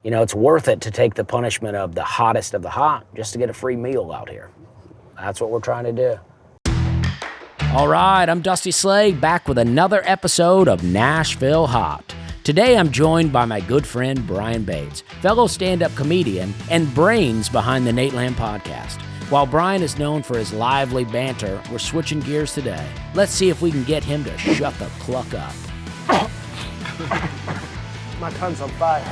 you know, it's worth it to take the punishment of the hottest of the hot just to get a free meal out here. That's what we're trying to do. All right, I'm Dusty Slade, back with another episode of Nashville Hot. Today I'm joined by my good friend Brian Bates, fellow stand-up comedian and brains behind the Nateland podcast. While Brian is known for his lively banter, we're switching gears today. Let's see if we can get him to shut the cluck up. My tongue's on fire.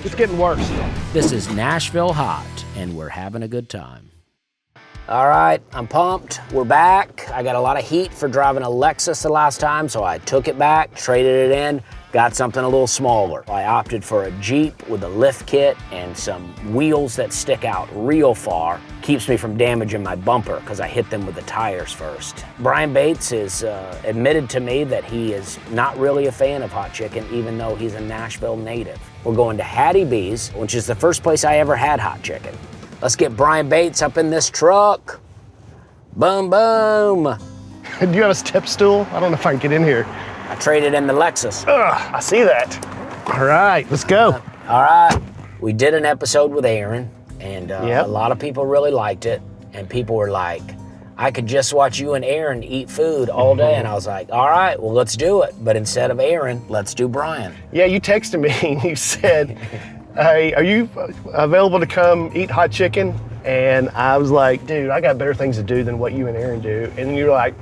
It's getting worse. This is Nashville Hot, and we're having a good time. All right, I'm pumped. We're back. I got a lot of heat for driving a Lexus the last time, so I took it back, traded it in, got something a little smaller. I opted for a Jeep with a lift kit and some wheels that stick out real far. Keeps me from damaging my bumper because I hit them with the tires first. Brian Bates has admitted to me that he is not really a fan of hot chicken, even though he's a Nashville native. We're going to Hattie B's, which is the first place I ever had hot chicken. Let's get Brian Bates up in this truck. Boom, boom. Do you have a step stool? I don't know if I can get in here. I traded in the Lexus. Ugh, I see that. All right, let's go. All right. We did an episode with Aaron, and Yep. a lot of people really liked it. And people were like, I could just watch you and Aaron eat food all day. And I was like, all right, well, let's do it. But instead of Aaron, let's do Brian. Yeah, you texted me and you said, hey, are you available to come eat hot chicken? And I was like, dude, I got better things to do than what you and Aaron do. And you're like,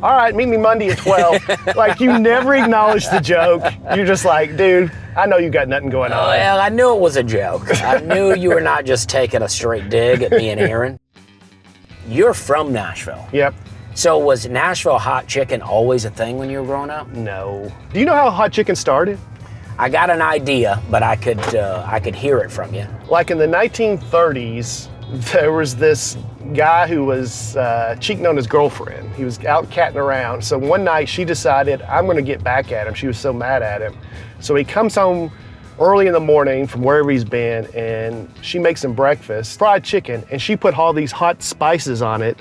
all right, meet me Monday at 12. Like, you never acknowledged the joke. You're just like, dude, I know you got nothing going on. Well, I knew it was a joke. I knew you were not just taking a straight dig at me and Aaron. You're from Nashville. Yep. So was Nashville hot chicken always a thing when you were growing up? No. Do you know how hot chicken started? I got an idea, but I could hear it from you. Like in the 1930s, there was this guy who was cheating on his girlfriend. He was out catting around. So one night she decided, I'm gonna get back at him. She was so mad at him. So he comes home early in the morning from wherever he's been, and she makes him breakfast, fried chicken, and she put all these hot spices on it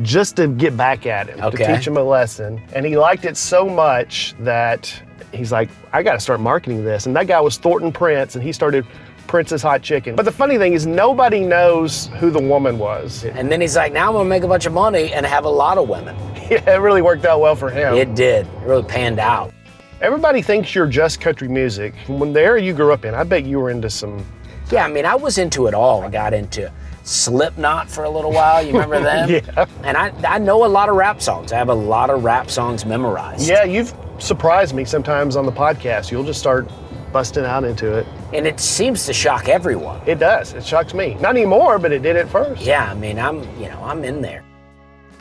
just to get back at him, to teach him a lesson. And he liked it so much that he's like, I gotta start marketing this. And that guy was Thornton Prince, and he started Prince's Hot Chicken. But the funny thing is nobody knows who the woman was. And then he's like, now I'm gonna make a bunch of money and have a lot of women. Yeah, it really worked out well for him. It did, it really panned out. Everybody thinks you're just country music. From the area you grew up in, I bet you were into some... Yeah, I mean, I was into it all. I got into Slipknot for a little while, you remember them? Yeah. And I know a lot of rap songs. I have a lot of rap songs memorized. Yeah, you've surprised me sometimes on the podcast. You'll just start busting out into it. And it seems to shock everyone. It does, it shocks me. Not anymore, but it did at first. Yeah, I mean, I'm in there.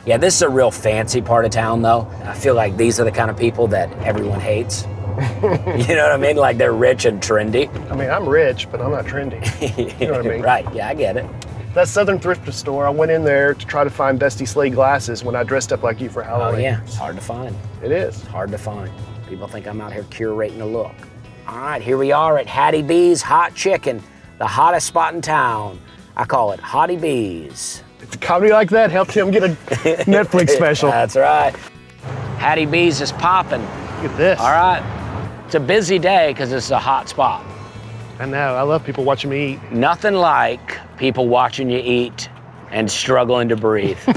Yeah, this is a real fancy part of town, though. I feel like these are the kind of people that everyone hates. You know what I mean? Like, they're rich and trendy. I mean, I'm rich, but I'm not trendy. You know what I mean? Right, yeah, I get it. That Southern thrift store, I went in there to try to find Dusty Slade glasses when I dressed up like you for Halloween. Oh, yeah, it's hard to find. It is. It's hard to find. People think I'm out here curating a look. All right, here we are at Hattie B's Hot Chicken, the hottest spot in town. I call it Hattie B's. It's a comedy like that helped him get a Netflix special. That's right. Hattie B's is popping. Look at this. All right. It's a busy day because it's a hot spot. I know, I love people watching me eat. Nothing like people watching you eat and struggling to breathe. We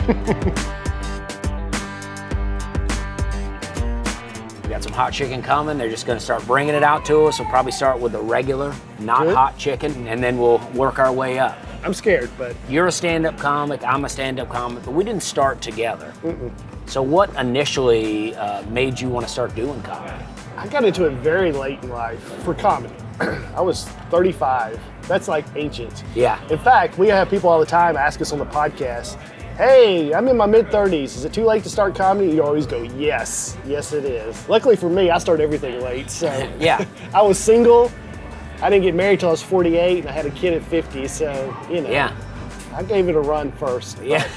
got some hot chicken coming. They're just gonna start bringing it out to us. We'll probably start with the regular, not Good. hot chicken, and then we'll work our way up. I'm scared, but... You're a stand-up comic, I'm a stand-up comic, but we didn't start together. So what initially made you want to start doing comedy? I got into it very late in life for comedy. I was 35. That's like ancient. Yeah. In fact, we have people all the time ask us on the podcast, hey, I'm in my mid-30s. Is it too late to start comedy? You always go, yes. Yes, it is. Luckily for me, I started everything late. So Yeah. I was single. I didn't get married till I was 48, and I had a kid at 50. So, you know. Yeah. I gave it a run first. Yeah.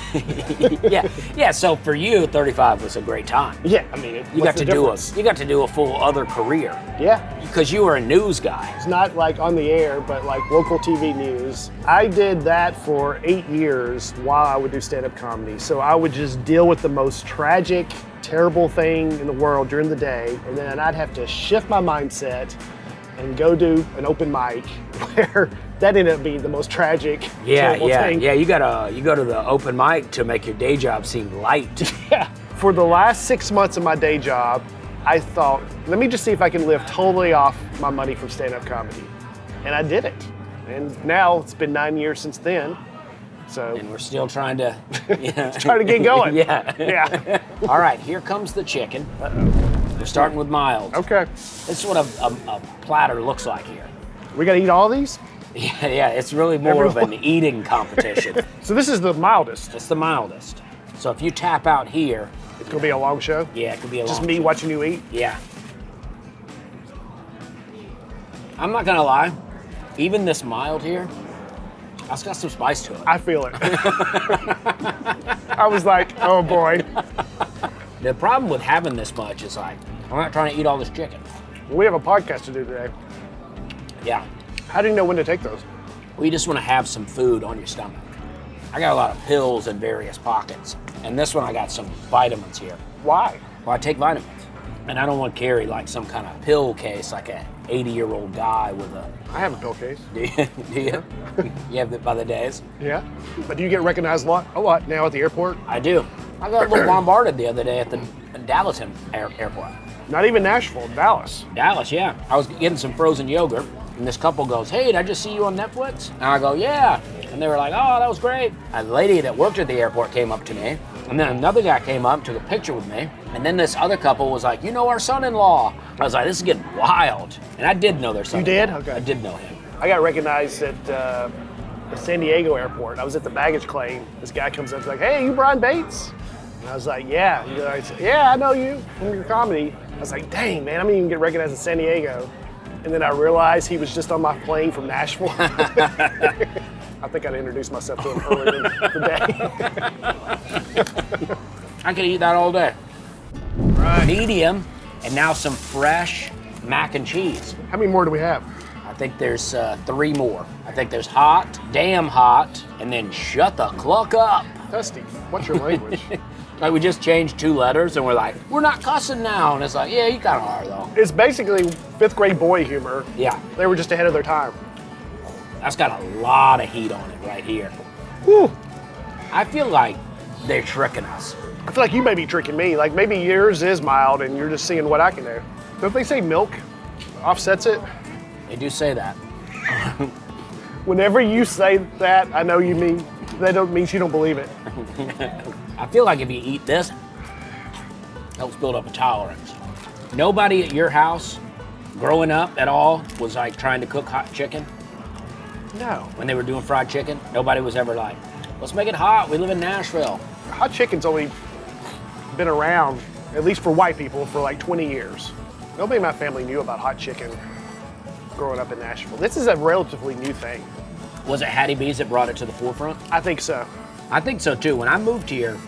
Yeah. So for you, 35 was a great time. Yeah, I mean, You got to do a full other career. Yeah. Because you were a news guy. It's not like on the air, but like local TV news. I did that for 8 years while I would do stand-up comedy. So I would just deal with the most tragic, terrible thing in the world during the day, and then I'd have to shift my mindset and go do an open mic where that ended up being the most tragic, terrible thing. Yeah, you go to the open mic to make your day job seem light. Yeah. For the last 6 months of my day job, I thought, let me just see if I can live totally off my money from stand-up comedy. And I did it. And now it's been 9 years since then. So And we're still trying to trying to get going. Yeah. Yeah. All right, here comes the chicken. We're starting with mild. Okay. This is what a platter looks like here. We gotta eat all these? Yeah, it's really more of an eating competition. So this is the mildest. It's the mildest. So if you tap out here, It's gonna be a long show? yeah, it could be a Just long me show. watching you eat? Yeah. I'm not gonna lie, even this mild here, it's got some spice to it. I feel it. I was like, oh boy. The problem with having this much is like, I'm not trying to eat all this chicken. We have a podcast to do today. Yeah. How do you know when to take those? We just want to have some food on your stomach. I got a lot of pills in various pockets, and this one I got some vitamins here. Why? Well, I take vitamins, and I don't want to carry like some kind of pill case like a 80-year-old guy with a. I have a pill case. Do you? Do you? You have it by the days? Yeah. But do you get recognized a lot now at the airport? I do. I got a little bombarded the other day at the Dallas airport. Not even Nashville, Dallas. Dallas, yeah. I was getting some frozen yogurt, and this couple goes, "Hey, did I just see you on Netflix?" And I go, "Yeah." And they were like, "Oh, that was great." A lady that worked at the airport came up to me, and then another guy came up, took a picture with me, and then this other couple was like, "You know our son-in-law?" I was like, "This is getting wild." And I did know their son-in-law. You did? Okay. I did know him. I got recognized at the San Diego airport. I was at the baggage claim. This guy comes up and is like, "Hey, you Brian Bates?" And I was like, "Yeah." He goes, "Yeah, I know you from your comedy." I was like, "Dang, man, I didn't even get recognized in San Diego." And then I realized he was just on my plane from Nashville. I think I'd introduced myself to him earlier in the day. I could eat that all day. Right. Medium, and now some fresh mac and cheese. How many more do we have? I think there's 3 more. I think there's hot, damn hot, and then shut the cluck up. Dusty, what's your language? Like we just changed 2 letters and we're like, we're not cussing now. And it's like, yeah, you kind of are though. It's basically 5th grade boy humor. Yeah, They were just ahead of their time. that's got a lot of heat on it right here. Whew. I feel like they're tricking us. I feel like you may be tricking me. Like maybe yours is mild and you're just seeing what I can do. Don't they say milk offsets it? They do say that. Whenever you say that, I know you mean, that don't mean you don't believe it. I feel like if you eat this, helps build up a tolerance. Nobody at your house growing up at all was like trying to cook hot chicken No. when they were doing fried chicken. Nobody was ever like, let's make it hot. We live in Nashville. Hot chicken's only been around, at least for white people, for like 20 years. Nobody in my family knew about hot chicken growing up in Nashville. This is a relatively new thing. Was it Hattie B's that brought it to the forefront? I think so. I think so too. When I moved here,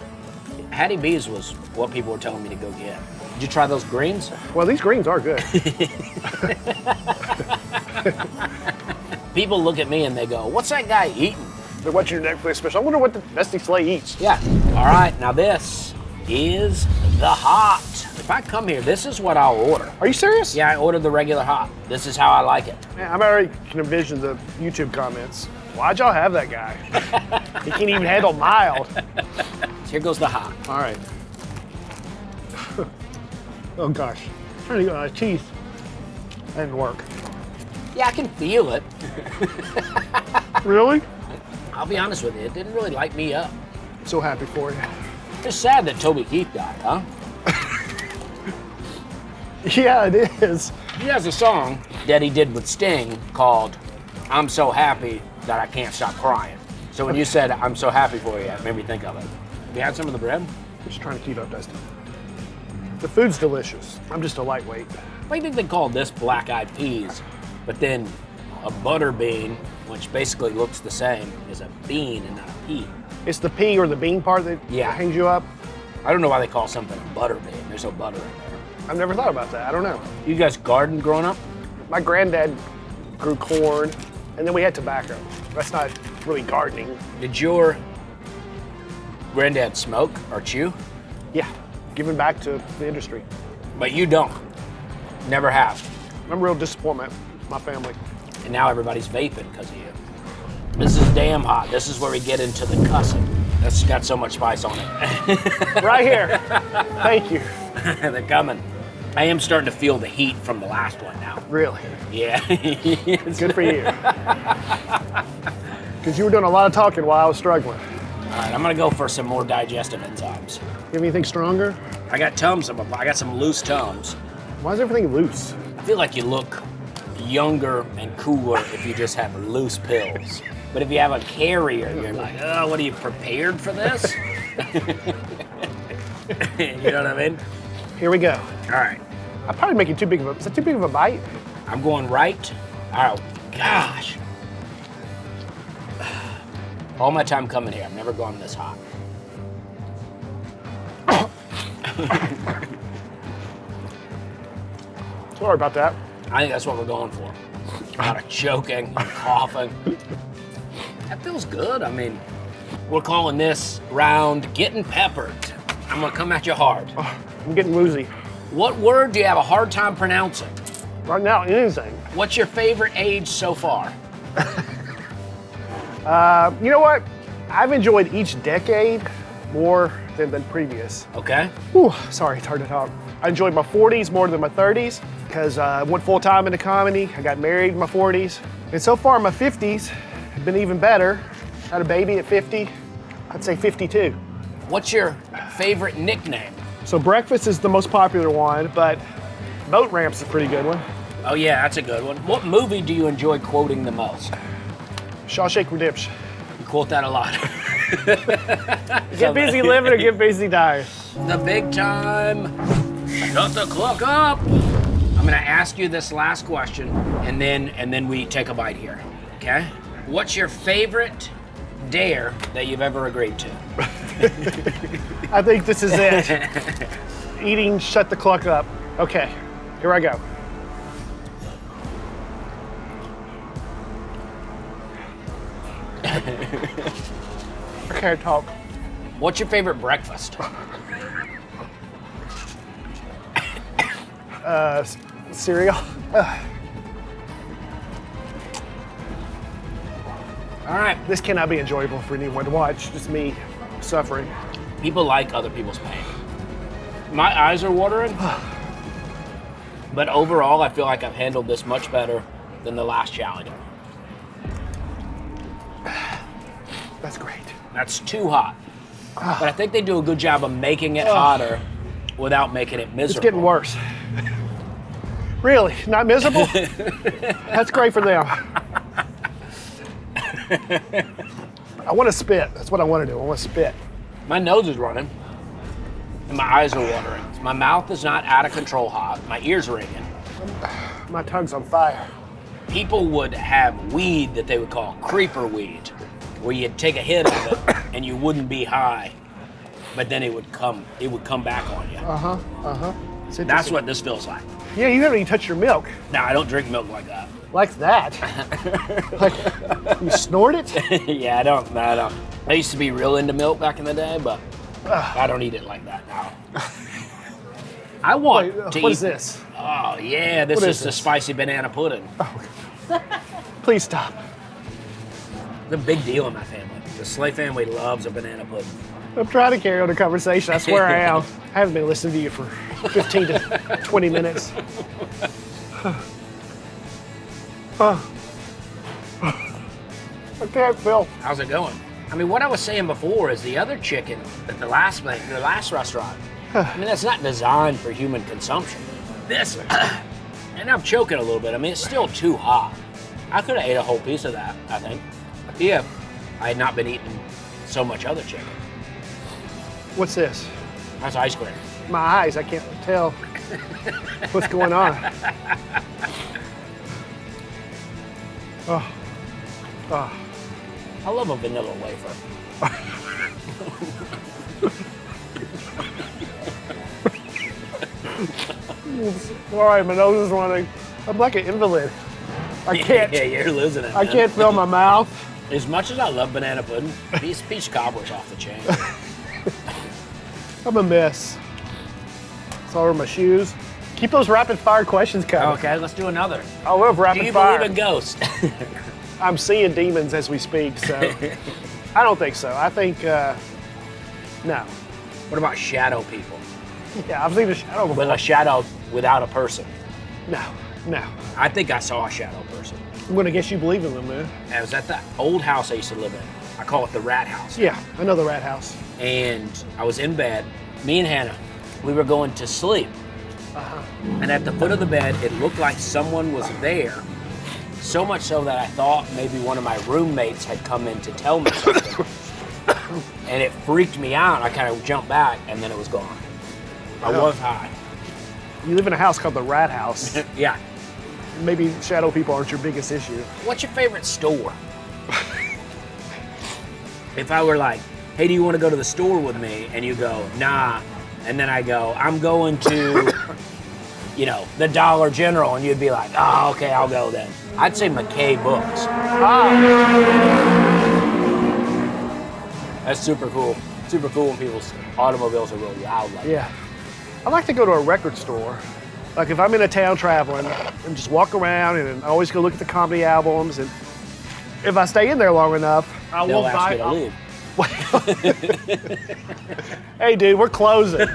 Hattie B's was what people were telling me to go get. Did you try those greens? Well, these greens are good. People look at me and they go, what's that guy eating? They're watching your Netflix special. I wonder what the Dusty Slay eats. Yeah. All right, now this is the hot. If I come here, this is what I'll order. Are you serious? Yeah, I ordered the regular hot. This is how I like it. Man, I already can envision the YouTube comments. Why'd y'all have that guy? He can't even handle mild. So here goes the hot. All right. Oh gosh. Trying to get cheese. That didn't work. Yeah, I can feel it. Really? I'll be honest with you, it didn't really light me up. So happy for you. It's sad that Toby Keith died, huh? Yeah, it is. He has a song that he did with Sting called I'm So Happy That I Can't Stop Crying. So when you said I'm so happy for you, it made me think of it. Have you had some of the bread? I'm just trying to keep up, Dusty. The food's delicious. I'm just a lightweight. I think they called this black-eyed peas, but then a butter bean, which basically looks the same, is a bean and not a pea. It's the pea or the bean part that hangs you up. I don't know why they call something a butter bean. There's no butter in there. I've never thought about that. I don't know. You guys garden growing up? My granddad grew corn, and then we had tobacco. That's not really gardening. Did your granddad smoke or chew? Yeah, giving back to the industry. But you don't. Never have. I'm a real disappointment. my family. And now everybody's vaping because of you. This is damn hot. This is where we get into the cussing. That's got so much spice on it. Right here. Thank you. They're coming. I am starting to feel the heat from the last one now. Really? Yeah. Good for you. Because you were doing a lot of talking while I was struggling. All right, I'm gonna go for some more digestive enzymes. You have anything stronger? I got Tums. I got some loose Tums. Why is everything loose? I feel like you look younger and cooler if you just have loose pills. But if you have a carrier, you're like, oh, what are you, prepared for this? You know what I mean? Here we go. All right. I'm probably making too big of a, is that too big of a bite? I'm going right. Oh, gosh. All my time coming here, I've never gone this hot. Sorry about that. I think that's what we're going for. A lot of choking and coughing. That feels good. I mean, we're calling this round getting peppered. I'm gonna come at you hard. I'm getting woozy. What word do you have a hard time pronouncing? Right now, anything. What's your favorite age so far? You know what? I've enjoyed each decade more than previous. Okay. Whew, sorry, it's hard to talk. I enjoyed my 40s more than my 30s because I went full time into comedy. I got married in my 40s. And so far, my 50s have been even better. Had a baby at 50. I'd say 52. What's your favorite nickname? So breakfast is the most popular one, but boat ramp's a pretty good one. Oh yeah, that's a good one. What movie do you enjoy quoting the most? Shawshank Redemption. You quote that a lot. Get busy living or get busy dying. The big time. Shut the cluck up. I'm gonna ask you this last question, and then we take a bite here. Okay? What's your favorite dare that you've ever agreed to? I think this is it. Eating, shut the cluck up. Okay, here I go. I can't talk. What's your favorite breakfast? Cereal. All right. This cannot be enjoyable for anyone to watch, just me suffering. People like other people's pain. My eyes are watering, but overall, I feel like I've handled this much better than the last challenge. That's great. That's too hot. But I think they do a good job of making it hotter without making it miserable. It's getting worse. Really? Not miserable? That's great for them. I want to spit. That's what I want to do. I want to spit. My nose is running, and my eyes are watering. My mouth is not out of control hot. My ears are ringing. My tongue's on fire. People would have weed that they would call creeper weed, where you'd take a hit of it and you wouldn't be high, but then it would come back on you. That's what this feels like. Yeah, you haven't even touched your milk. Now, I don't drink milk like that. Like that? Like, you snort it? Yeah, I don't. I used to be real into milk back in the day, but I don't eat it like that now. I want to eat. What is this? Oh, yeah, this is the spicy banana pudding. Oh. Please stop. It's a big deal in my family. The Slay family loves a banana pudding. I'm trying to carry on the conversation. I swear I am. I haven't been listening to you for 15 to 20 minutes. I can't feel. How's it going? I mean, what I was saying before is the other chicken at the last restaurant, I mean, that's not designed for human consumption. This, and I'm choking a little bit. I mean, it's still too hot. I could have ate a whole piece of that, I think. Yeah, I had not been eating so much other chicken. What's this? That's ice cream. My eyes, I can't tell what's going on. Oh. I love a vanilla wafer. All right, my nose is running. I'm like an invalid. I can't. Yeah, you're losing it. I can't feel my mouth. As much as I love banana pudding, peach cobbler's off the chain. I'm a mess. It's all over my shoes. Keep those rapid fire questions coming. Okay, let's do another. I love rapid Do you fire. believe in ghosts? I'm seeing demons as we speak, so I don't think so. I think, no. What about shadow people? Yeah, I've seen a shadow before. With a shadow without a person? No. I think I saw a shadow person. I'm gonna guess you believe in them, man. I was at the old house I used to live in. I call it the rat house. Yeah, I know the rat house. And I was in bed, me and Hannah, we were going to sleep. And at the foot of the bed, it looked like someone was there. So much so that I thought maybe one of my roommates had come in to tell me something. And it freaked me out. I kind of jumped back and then it was gone. I was high. You live in a house called the rat house. Yeah. Maybe shadow people aren't your biggest issue. What's your favorite store? If I were like, hey, do you want to go to the store with me? And you go, nah. And then I go, I'm going to, the Dollar General. And you'd be like, oh, okay, I'll go then. I'd say McKay Books. That's super cool. Super cool when people's automobiles are really loud like that. Yeah. I like to go to a record store. Like if I'm in a town traveling and just walk around and I always go look at the comedy albums, and if I stay in there long enough, I They'll won't ask buy. you to leave. Hey dude, we're closing.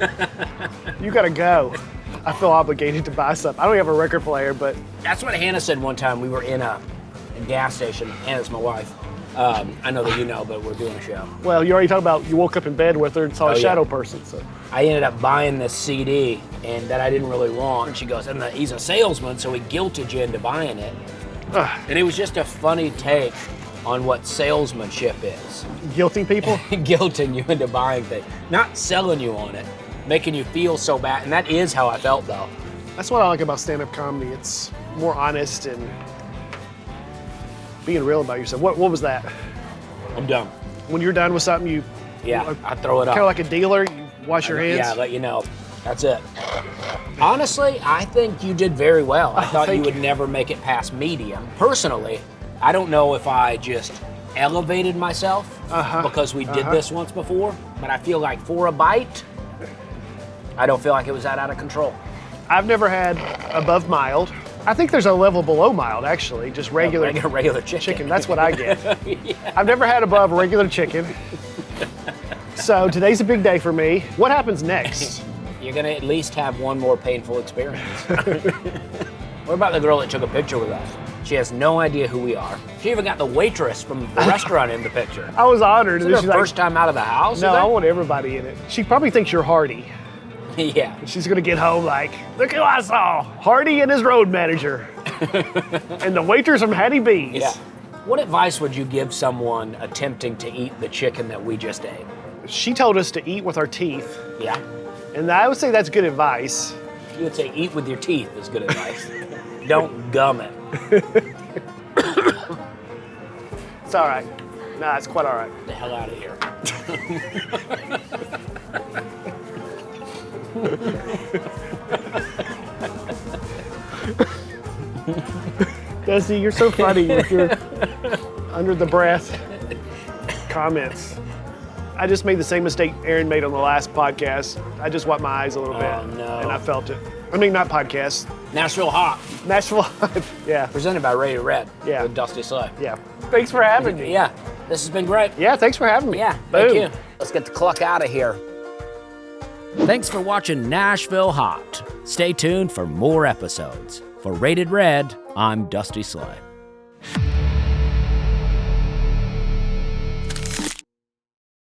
You gotta go. I feel obligated to buy something. I don't have a record player, but That's what Hannah said one time. We were in a gas station. Hannah's my wife. I know that you know, but we're doing a show. well, you already talked about you woke up in bed with her and saw a yeah. shadow person. So I ended up buying this CD and that I didn't really want. And she goes, and he's a salesman, so he guilted you into buying it. And it was just a funny take on what salesmanship is. guilting people. Guilting you into buying things. Not selling you on it, making you feel so bad. And that is how I felt though. That's what I like about stand-up comedy. It's more honest and being real about yourself. What was that? I'm done. When you're done with something, you I throw it up. kind of like a dealer. You wash your hands. Yeah, let you know. That's it. Honestly, I think you did very well. I thought you thank would never make it past medium. Personally, I don't know if I just elevated myself because we did this once before, but I feel like for a bite, I don't feel like it was that out of control. I've never had above mild. I think there's a level below mild, actually, just regular chicken. That's what I get. I've never had above regular chicken. So today's a big day for me. What happens next? You're gonna at least have one more painful experience. What about the girl that took a picture with us? She has no idea who we are. She even got the waitress from the restaurant in the picture. I was honored. Is it her first time out of the house? No, I want everybody in it. She probably thinks you're Hardy. Yeah. She's gonna get home like, look who I saw, Hardy and his road manager. And the waitress from Hattie B's. Yeah. What advice would you give someone attempting to eat the chicken that we just ate? She told us to eat with our teeth. Yeah. And I would say that's good advice. You would say eat with your teeth is good advice. Don't gum it. It's all right. Nah, it's quite all right. Get the hell out of here. Dusty, you're so funny with your under the breath comments. I just made the same mistake Aaron made on the last podcast. I just wiped my eyes a little bit. Oh, no. And I felt it. I mean, not podcast. Nashville Hot, Nashville Hot. Yeah. presented by Rated Red. Yeah. With Dusty Slay. Yeah. Thanks for having me. Yeah. This has been great. Yeah, thanks for having me. Yeah. Boom. Thank you. Let's get the Cluck out of here. Thanks for watching Nashville Hot. Stay tuned for more episodes. For Rated Red, I'm Dusty Slay.